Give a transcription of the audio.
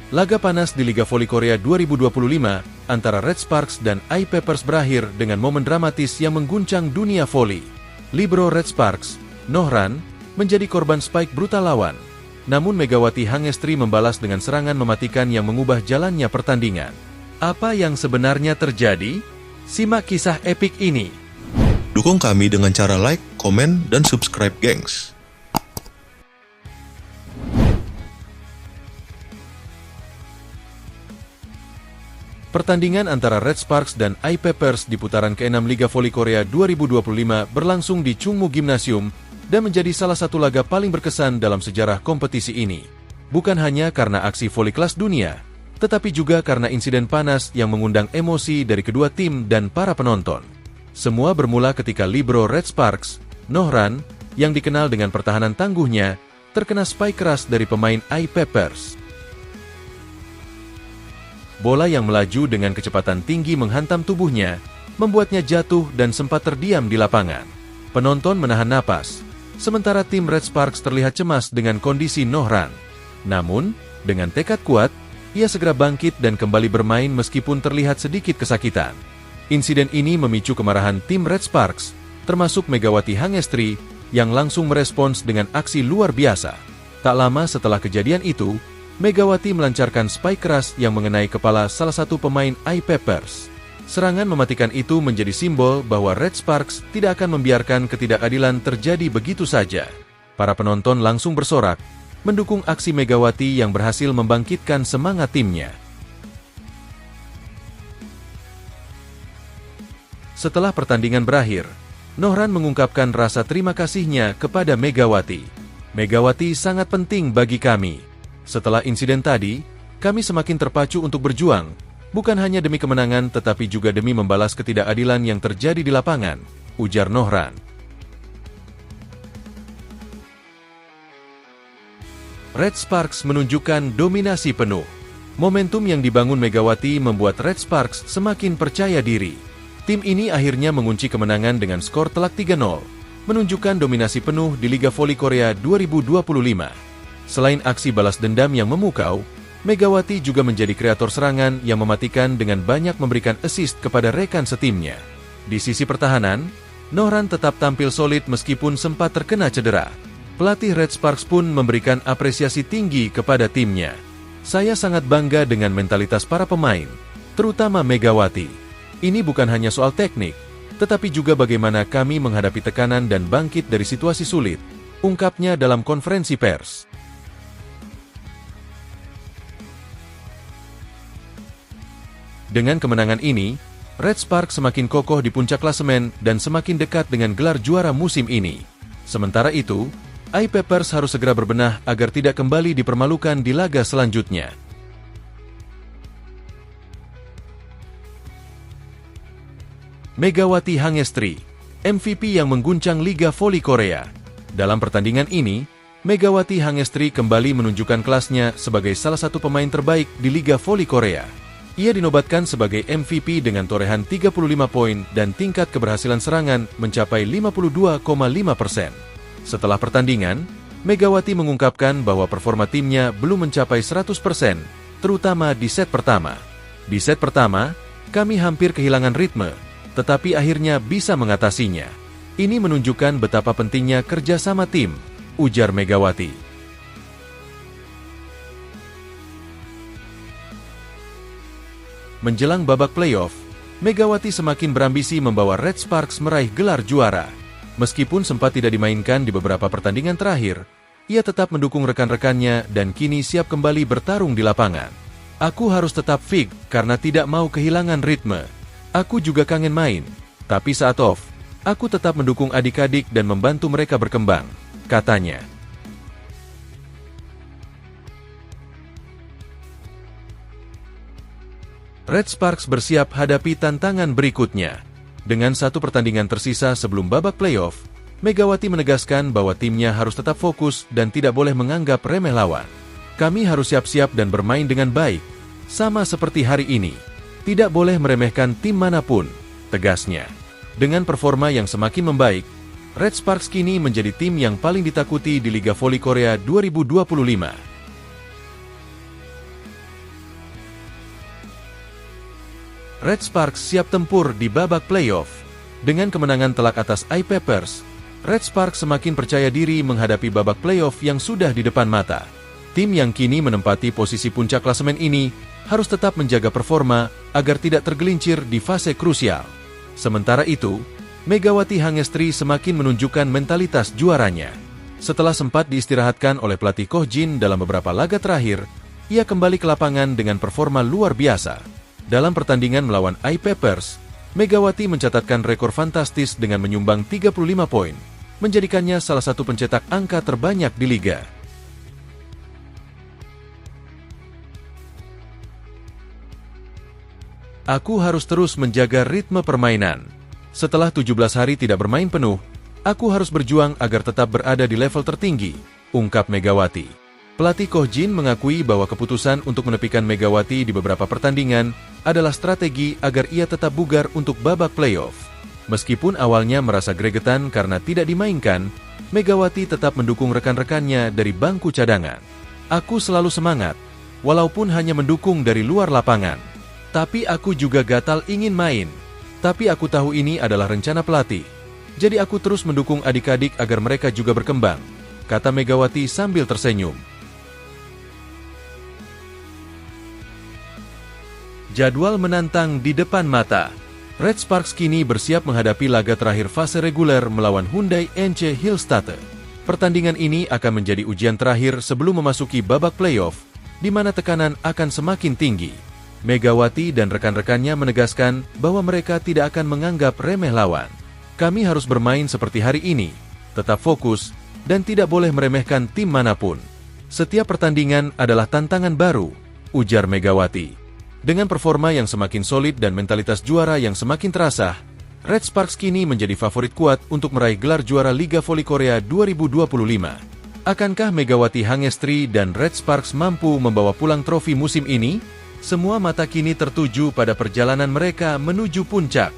Laga panas di Liga Voli Korea 2025 antara Red Sparks dan I-Peppers berakhir dengan momen dramatis yang mengguncang dunia voli. Libero Red Sparks, Nohran, menjadi korban spike brutal lawan. Namun Megawati Hangestri membalas dengan serangan mematikan yang mengubah jalannya pertandingan. Apa yang sebenarnya terjadi? Simak kisah epik ini. Dukung kami dengan cara like, komen, dan subscribe, gengs. Pertandingan antara Red Sparks dan I-Peppers di putaran ke-6 Liga Voli Korea 2025 berlangsung di Chungmu Gymnasium dan menjadi salah satu laga paling berkesan dalam sejarah kompetisi ini. Bukan hanya karena aksi voli kelas dunia, tetapi juga karena insiden panas yang mengundang emosi dari kedua tim dan para penonton. Semua bermula ketika libero Red Sparks, Nohran, yang dikenal dengan pertahanan tangguhnya, terkena spike keras dari pemain I-Peppers. Bola yang melaju dengan kecepatan tinggi menghantam tubuhnya, membuatnya jatuh dan sempat terdiam di lapangan. Penonton menahan napas, sementara tim Red Sparks terlihat cemas dengan kondisi Nohran. Namun, dengan tekad kuat, ia segera bangkit dan kembali bermain meskipun terlihat sedikit kesakitan. Insiden ini memicu kemarahan tim Red Sparks, termasuk Megawati Hangestri, yang langsung merespons dengan aksi luar biasa. Tak lama setelah kejadian itu, Megawati melancarkan spike keras yang mengenai kepala salah satu pemain I-Peppers. Serangan mematikan itu menjadi simbol bahwa Red Sparks tidak akan membiarkan ketidakadilan terjadi begitu saja. Para penonton langsung bersorak, mendukung aksi Megawati yang berhasil membangkitkan semangat timnya. Setelah pertandingan berakhir, Nohran mengungkapkan rasa terima kasihnya kepada Megawati. Megawati sangat penting bagi kami. Setelah insiden tadi, kami semakin terpacu untuk berjuang, bukan hanya demi kemenangan tetapi juga demi membalas ketidakadilan yang terjadi di lapangan, ujar Nohran. Red Sparks menunjukkan dominasi penuh. Momentum yang dibangun Megawati membuat Red Sparks semakin percaya diri. Tim ini akhirnya mengunci kemenangan dengan skor telak 3-0, menunjukkan dominasi penuh di Liga Voli Korea 2025. Selain aksi balas dendam yang memukau, Megawati juga menjadi kreator serangan yang mematikan dengan banyak memberikan assist kepada rekan setimnya. Di sisi pertahanan, Nohran tetap tampil solid meskipun sempat terkena cedera. Pelatih Red Sparks pun memberikan apresiasi tinggi kepada timnya. Saya sangat bangga dengan mentalitas para pemain, terutama Megawati. Ini bukan hanya soal teknik, tetapi juga bagaimana kami menghadapi tekanan dan bangkit dari situasi sulit, ungkapnya dalam konferensi pers. Dengan kemenangan ini, Red Sparks semakin kokoh di puncak klasemen dan semakin dekat dengan gelar juara musim ini. Sementara itu, I-Peppers harus segera berbenah agar tidak kembali dipermalukan di laga selanjutnya. Megawati Hangestri, MVP yang mengguncang Liga Voli Korea. Dalam pertandingan ini, Megawati Hangestri kembali menunjukkan kelasnya sebagai salah satu pemain terbaik di Liga Voli Korea. Ia dinobatkan sebagai MVP dengan torehan 35 poin dan tingkat keberhasilan serangan mencapai 52,5%. Setelah pertandingan, Megawati mengungkapkan bahwa performa timnya belum mencapai 100%, terutama di set pertama. Di set pertama, kami hampir kehilangan ritme, tetapi akhirnya bisa mengatasinya. Ini menunjukkan betapa pentingnya kerjasama tim, ujar Megawati. Menjelang babak playoff, Megawati semakin berambisi membawa Red Sparks meraih gelar juara. Meskipun sempat tidak dimainkan di beberapa pertandingan terakhir, ia tetap mendukung rekan-rekannya dan kini siap kembali bertarung di lapangan. Aku harus tetap fit karena tidak mau kehilangan ritme. Aku juga kangen main, tapi saat off, aku tetap mendukung adik-adik dan membantu mereka berkembang, katanya. Red Sparks bersiap hadapi tantangan berikutnya. Dengan satu pertandingan tersisa sebelum babak playoff, Megawati menegaskan bahwa timnya harus tetap fokus dan tidak boleh menganggap remeh lawan. Kami harus siap-siap dan bermain dengan baik, sama seperti hari ini. Tidak boleh meremehkan tim manapun, tegasnya. Dengan performa yang semakin membaik, Red Sparks kini menjadi tim yang paling ditakuti di Liga Voli Korea 2025. Red Sparks siap tempur di babak playoff. Dengan kemenangan telak atas I-Papers, Red Sparks semakin percaya diri menghadapi babak playoff yang sudah di depan mata. Tim yang kini menempati posisi puncak klasemen ini harus tetap menjaga performa agar tidak tergelincir di fase krusial. Sementara itu, Megawati Hangestri semakin menunjukkan mentalitas juaranya. Setelah sempat diistirahatkan oleh pelatih Koh Jin dalam beberapa laga terakhir, ia kembali ke lapangan dengan performa luar biasa. Dalam pertandingan melawan I-Papers, Megawati mencatatkan rekor fantastis dengan menyumbang 35 poin, menjadikannya salah satu pencetak angka terbanyak di liga. Aku harus terus menjaga ritme permainan. Setelah 17 hari tidak bermain penuh, aku harus berjuang agar tetap berada di level tertinggi, ungkap Megawati. Pelatih Koh Jin mengakui bahwa keputusan untuk menepikan Megawati di beberapa pertandingan adalah strategi agar ia tetap bugar untuk babak playoff. Meskipun awalnya merasa gregetan karena tidak dimainkan, Megawati tetap mendukung rekan-rekannya dari bangku cadangan. Aku selalu semangat, walaupun hanya mendukung dari luar lapangan. Tapi aku juga gatal ingin main. Tapi aku tahu ini adalah rencana pelatih. Jadi aku terus mendukung adik-adik agar mereka juga berkembang, kata Megawati sambil tersenyum. Jadwal menantang di depan mata. Red Sparks kini bersiap menghadapi laga terakhir fase reguler melawan Hyundai NC Hillstatte. Pertandingan ini akan menjadi ujian terakhir sebelum memasuki babak playoff, di mana tekanan akan semakin tinggi. Megawati dan rekan-rekannya menegaskan bahwa mereka tidak akan menganggap remeh lawan. Kami harus bermain seperti hari ini, tetap fokus, dan tidak boleh meremehkan tim manapun. Setiap pertandingan adalah tantangan baru, ujar Megawati. Dengan performa yang semakin solid dan mentalitas juara yang semakin terasa, Red Sparks kini menjadi favorit kuat untuk meraih gelar juara Liga Voli Korea 2025. Akankah Megawati Hangestri dan Red Sparks mampu membawa pulang trofi musim ini? Semua mata kini tertuju pada perjalanan mereka menuju puncak.